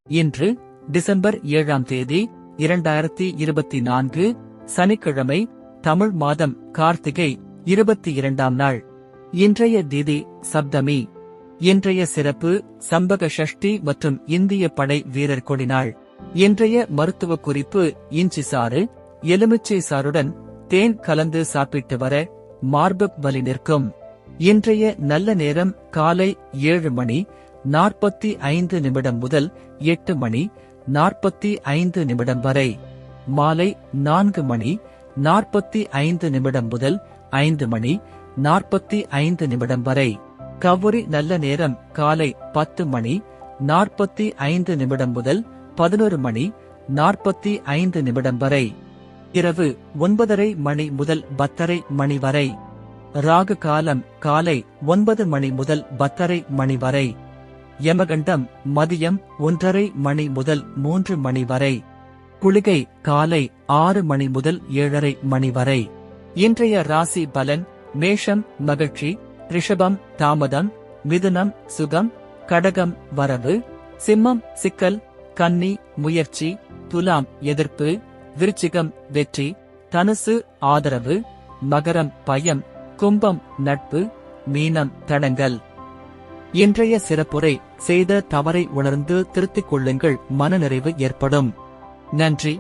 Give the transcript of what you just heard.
இன்று டிசம்பர் 7ஆம் தேதி 2024 சனிக்கிழமை, தமிழ் மாதம் கார்த்திகை 22ஆம் நாள். இன்றைய திதி சப்தமி. இன்றைய சிறப்பு சம்பக ஷஷ்டி மற்றும் இந்திய படை வீரர் கொடி நாள். இன்றைய மருத்துவ குறிப்பு: இஞ்சி சாறு, எலுமிச்சை சாறுடன் தேன் கலந்து சாப்பிட்டு வர மார்பு வலி நிற்கும். இன்றைய நல்ல நேரம் காலை 7:45 முதல் 8:45 வரை. மாலை 4:45 முதல் 5:45 வரை. கவுரி நல்ல நேரம் காலை 10:45 முதல் 11:45 வரை. இரவு 9:30 முதல் 10:30 வரை. ராகு காலம் காலை 9 முதல் 10:30 வரை. யமகண்டம் மதியம் 1:30 முதல் 3 வரை. குளிகை காலை 6 முதல் 7:30 வரை. இன்றைய ராசி பலன்: மேஷம் மகிழ்ச்சி, ரிஷபம் தாமதம், மிதுனம் சுகம், கடகம் வரவு, சிம்மம் சிக்கல், கன்னி முயற்சி, துலாம் எதிர்ப்பு, விருச்சிகம் வெற்றி, தனுசு ஆதரவு, மகரம் பயம், கும்பம் நட்பு, மீனம் தடங்கல். இன்றைய சிறப்புரை: செய்த தவறை உணர்ந்து திருத்திக் கொள்ளுங்கள், மனநிறைவு ஏற்படும். நன்றி.